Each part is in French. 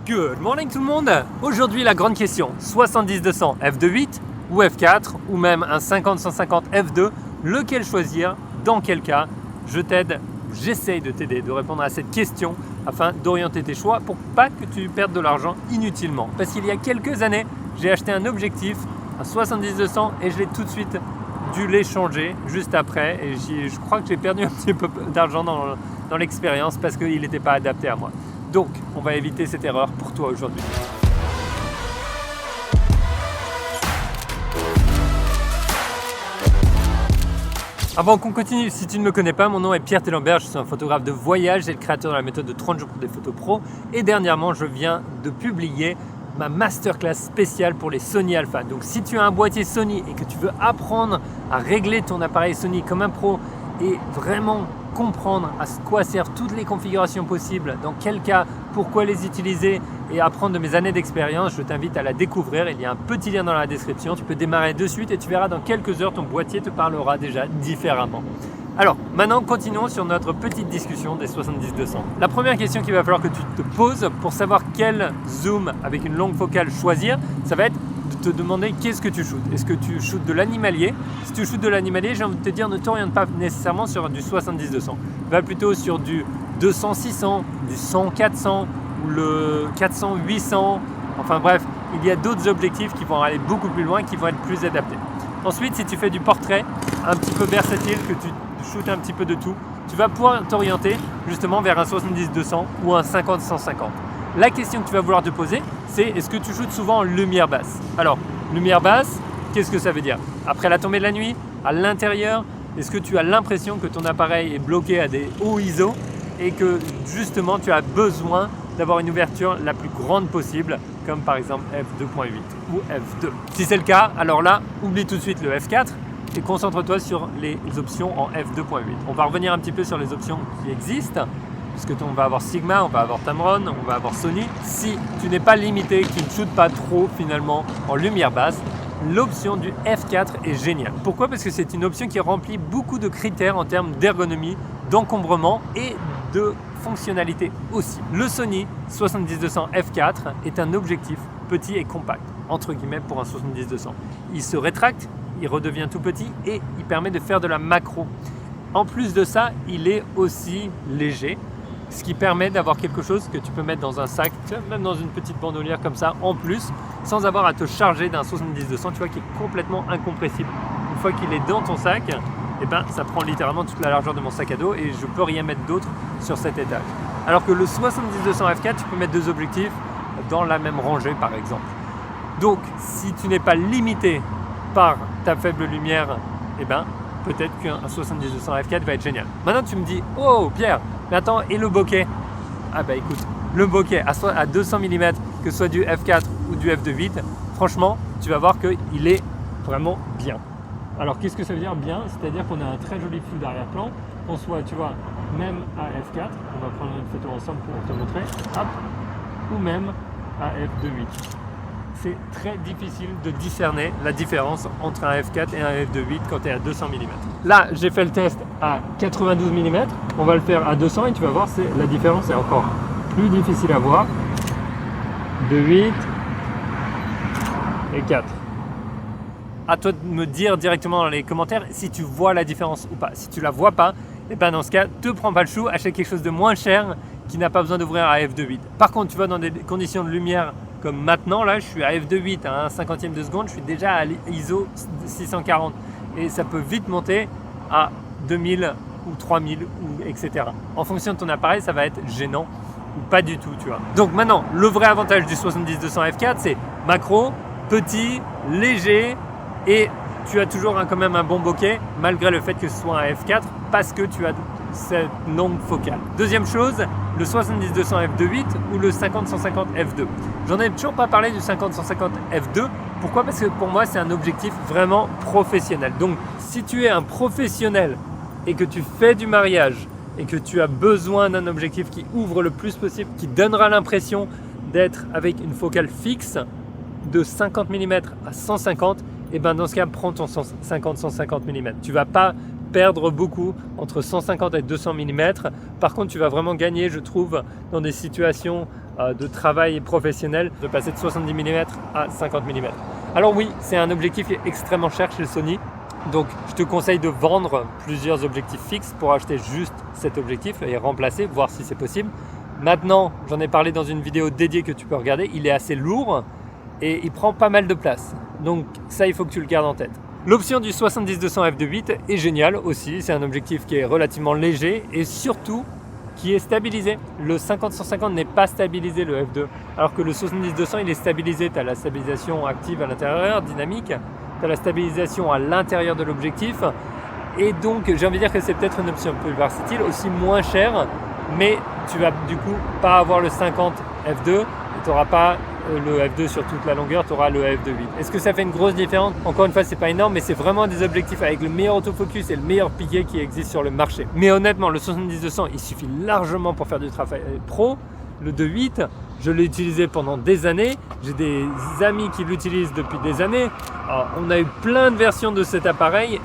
Good morning tout le monde. Aujourd'hui la grande question, 70-200 f2.8 ou f4 ou même un 50-150 f2, lequel choisir, dans quel cas? Je t'aide, j'essaye de t'aider, de répondre à cette question afin d'orienter tes choix pour pas que tu perdes de l'argent inutilement. Parce qu'il y a quelques années, j'ai acheté un objectif, un 70-200 et je l'ai tout de suite dû l'échanger juste après et je crois que j'ai perdu un petit peu d'argent dans l'expérience parce qu'il n'était pas adapté à moi. Donc, on va éviter cette erreur pour toi aujourd'hui. Avant qu'on continue, si tu ne me connais pas, mon nom est Pierre Tellenberg, je suis un photographe de voyage et le créateur de la méthode de 30 jours pour des photos pro. Et dernièrement, je viens de publier ma masterclass spéciale pour les Sony Alpha. Donc si tu as un boîtier Sony et que tu veux apprendre à régler ton appareil Sony comme un pro et vraiment comprendre à quoi servent toutes les configurations possibles, dans quel cas, pourquoi les utiliser et apprendre de mes années d'expérience, je t'invite à la découvrir. Il y a un petit lien dans la description, tu peux démarrer de suite et tu verras dans quelques heures ton boîtier te parlera déjà différemment. Alors maintenant continuons sur notre petite discussion des 70-200. La première question qu'il va falloir que tu te poses pour savoir quel zoom avec une longue focale choisir, ça va être de te demander qu'est-ce que tu shootes. Est-ce que tu shootes de l'animalier? Si tu shootes de l'animalier, j'ai envie de te dire, ne t'oriente pas nécessairement sur du 70-200. Va plutôt sur du 200-600, du 100-400 ou le 400-800. Enfin bref, il y a d'autres objectifs qui vont aller beaucoup plus loin, qui vont être plus adaptés. Ensuite, si tu fais du portrait un petit peu versatile, que tu shootes un petit peu de tout, tu vas pouvoir t'orienter justement vers un 70-200 ou un 50-150. La question que tu vas vouloir te poser, c'est est-ce que tu shootes souvent en lumière basse? Alors, lumière basse, qu'est-ce que ça veut dire? Après la tombée de la nuit, à l'intérieur, est-ce que tu as l'impression que ton appareil est bloqué à des hauts ISO et que justement tu as besoin d'avoir une ouverture la plus grande possible, comme par exemple f2.8 ou f2? Si c'est le cas, alors là, oublie tout de suite le f4 et concentre-toi sur les options en f2.8. On va revenir un petit peu sur les options qui existent, puisque on va avoir Sigma, on va avoir Tamron, on va avoir Sony. Si tu n'es pas limité, que tu ne shootes pas trop finalement en lumière basse, l'option du f4 est géniale. Pourquoi? Parce que c'est une option qui remplit beaucoup de critères en termes d'ergonomie, d'encombrement et de fonctionnalité aussi. Le Sony 70-200 f4 est un objectif petit et compact, entre guillemets, pour un 70-200. Il se rétracte, il redevient tout petit et il permet de faire de la macro. En plus de ça, il est aussi léger, ce qui permet d'avoir quelque chose que tu peux mettre dans un sac, même dans une petite bandolière comme ça, en plus, sans avoir à te charger d'un 70-200, tu vois, qui est complètement incompressible. Une fois qu'il est dans ton sac, eh ben, ça prend littéralement toute la largeur de mon sac à dos et je peux rien mettre d'autre sur cet étage. Alors que le 70-200 f4, tu peux mettre deux objectifs dans la même rangée par exemple. Donc, si tu n'es pas limité par ta faible lumière, eh ben, peut-être qu'un 70-200 f4 va être génial. Maintenant, tu me dis, oh Pierre, mais attends, et le bokeh? Ah bah écoute, le bokeh à 200 mm, que ce soit du f4 ou du f2.8, franchement, tu vas voir qu'il est vraiment bien. Alors qu'est-ce que ça veut dire bien? C'est-à-dire qu'on a un très joli flou d'arrière-plan, qu'on soit, tu vois, même à f4, on va prendre une photo ensemble pour te montrer, hop, ou même à f2.8. C'est très difficile de discerner la différence entre un f4 et un f2.8 quand tu es à 200 mm. Là, j'ai fait le test à 92 mm, on va le faire à 200 et tu vas voir, la différence est encore plus difficile à voir. 2.8 et 4. À toi de me dire directement dans les commentaires si tu vois la différence ou pas. Si tu la vois pas, et ben dans ce cas, te prends pas le chou, achète quelque chose de moins cher qui n'a pas besoin d'ouvrir à f2.8. Par contre, tu vas dans des conditions de lumière comme maintenant, là, je suis à f2.8 à 1/50e de seconde, je suis déjà à l'ISO 640 et ça peut vite monter à 2000 ou 3000 ou etc. En fonction de ton appareil, ça va être gênant ou pas du tout, tu vois. Donc maintenant, le vrai avantage du 70-200 f4, c'est macro, petit, léger et tu as toujours quand même un bon bokeh malgré le fait que ce soit un f4 parce que tu as cette longue focale. Deuxième chose, le 70-200 f2.8 ou le 50-150 f2. J'en ai toujours pas parlé du 50-150 f2. Pourquoi? Parce que pour moi, c'est un objectif vraiment professionnel. Donc, si tu es un professionnel et que tu fais du mariage et que tu as besoin d'un objectif qui ouvre le plus possible, qui donnera l'impression d'être avec une focale fixe de 50 mm à 150, et ben dans ce cas, prends ton 50-150 mm. Tu vas pas perdre beaucoup entre 150 et 200 mm. Par contre, tu vas vraiment gagner, je trouve, dans des situations de travail professionnel, de passer de 70 mm à 50 mm. Alors oui, c'est un objectif qui est extrêmement cher chez Sony. Donc je te conseille de vendre plusieurs objectifs fixes pour acheter juste cet objectif et remplacer, voir si c'est possible. Maintenant, j'en ai parlé dans une vidéo dédiée que tu peux regarder, il est assez lourd et il prend pas mal de place. Donc ça, il faut que tu le gardes en tête. L'option du 70-200 f2.8 est géniale aussi, c'est un objectif qui est relativement léger et surtout qui est stabilisé. Le 50-150 n'est pas stabilisé, le f2, alors que le 70-200 il est stabilisé. Tu as la stabilisation active à l'intérieur, dynamique, tu as la stabilisation à l'intérieur de l'objectif et donc j'ai envie de dire que c'est peut-être une option plus versatile, aussi moins chère, mais tu vas du coup pas avoir le 50 f2 et tu n'auras pas le f2 sur toute la longueur, tu auras le f2.8. Est-ce que ça fait une grosse différence? Encore une fois, c'est pas énorme, mais c'est vraiment des objectifs avec le meilleur autofocus et le meilleur piqué qui existe sur le marché. Mais honnêtement, le 70-200, il suffit largement pour faire du travail pro. Le 2.8, je l'ai utilisé pendant des années. J'ai des amis qui l'utilisent depuis des années. Alors, on a eu plein de versions de cet appareil,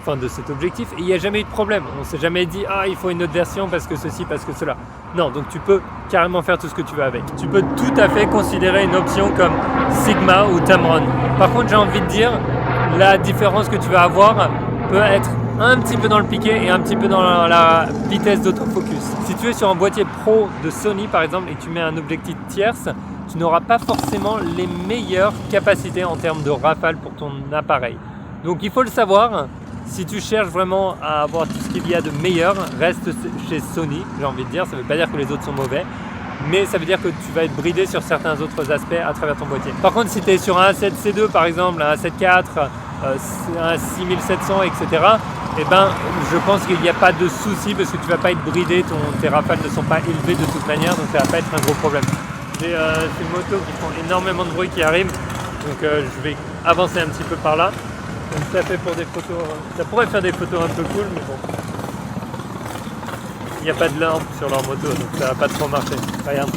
de cet objectif, et il n'y a jamais eu de problème. On ne s'est jamais dit « Ah, il faut une autre version parce que ceci, parce que cela ». Non, donc tu peux carrément faire tout ce que tu veux avec. Tu peux tout à fait considérer une option comme Sigma ou Tamron. Par contre, j'ai envie de dire, la différence que tu vas avoir peut être un petit peu dans le piqué et un petit peu dans la vitesse d'autofocus. Si tu es sur un boîtier pro de Sony par exemple et que tu mets un objectif tierce, tu n'auras pas forcément les meilleures capacités en termes de rafale pour ton appareil. Donc il faut le savoir, si tu cherches vraiment à avoir tout ce qu'il y a de meilleur, reste chez Sony, j'ai envie de dire. Ça ne veut pas dire que les autres sont mauvais, mais ça veut dire que tu vas être bridé sur certains autres aspects à travers ton boîtier. Par contre, si tu es sur un A7C2 par exemple, un A7 IV, un 6700, etc., eh ben, je pense qu'il n'y a pas de souci parce que tu ne vas pas être bridé, tes rafales ne sont pas élevées de toute manière, donc ça ne va pas être un gros problème. J'ai ces motos qui font énormément de bruit qui arrivent, donc je vais avancer un petit peu par là. Donc ça fait pour des photos, ça pourrait faire des photos un peu cool, mais bon. Il n'y a pas de lampe sur leur moto, donc ça va pas trop marcher. Regarde.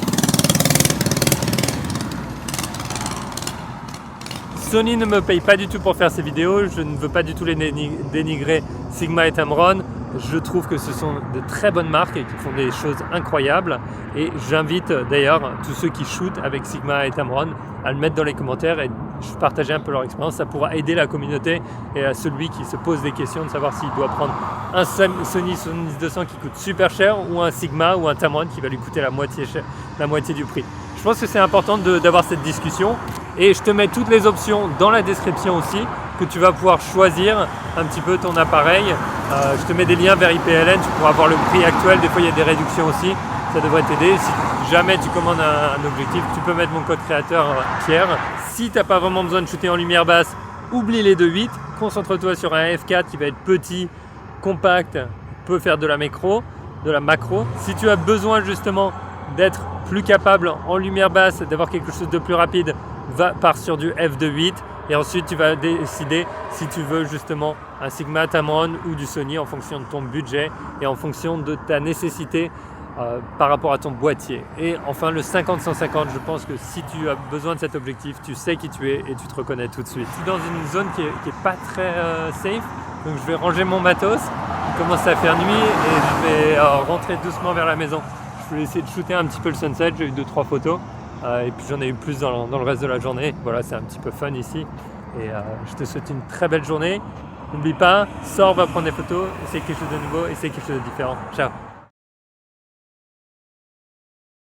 Sony ne me paye pas du tout pour faire ces vidéos, je ne veux pas du tout les dénigrer, Sigma et Tamron. Je trouve que ce sont de très bonnes marques et qui font des choses incroyables. Et j'invite d'ailleurs tous ceux qui shootent avec Sigma et Tamron à le mettre dans les commentaires et partager un peu leur expérience. Ça pourra aider la communauté et à celui qui se pose des questions de savoir s'il doit prendre un Sony 70-200 qui coûte super cher ou un Sigma ou un Tamron qui va lui coûter la moitié du prix. Je pense que c'est important d'avoir cette discussion et je te mets toutes les options dans la description aussi que tu vas pouvoir choisir un petit peu ton appareil. Je te mets des liens vers IPLN, tu pourras voir le prix actuel, des fois il y a des réductions aussi, ça devrait t'aider. Si jamais tu commandes un objectif, tu peux mettre mon code créateur Pierre. Si tu n'as pas vraiment besoin de shooter en lumière basse, oublie les 2.8, concentre-toi sur un F4 qui va être petit, compact, peut faire de la macro. Si tu as besoin justement d'être plus capable en lumière basse, d'avoir quelque chose de plus rapide, pars sur du f2.8 et ensuite tu vas décider si tu veux justement un Sigma, Tamron ou du Sony en fonction de ton budget et en fonction de ta nécessité par rapport à ton boîtier. Et enfin le 50-150, je pense que si tu as besoin de cet objectif, tu sais qui tu es et tu te reconnais tout de suite. Je suis dans une zone qui est pas très safe, donc je vais ranger mon matos, il commence à faire nuit et je vais rentrer doucement vers la maison. Je vais essayer de shooter un petit peu le sunset, j'ai eu 2-3 photos et puis j'en ai eu plus dans le reste de la journée. Voilà, c'est un petit peu fun ici et je te souhaite une très belle journée. N'oublie pas, sors, va prendre des photos, essaye quelque chose de nouveau, essaye quelque chose de différent. Ciao.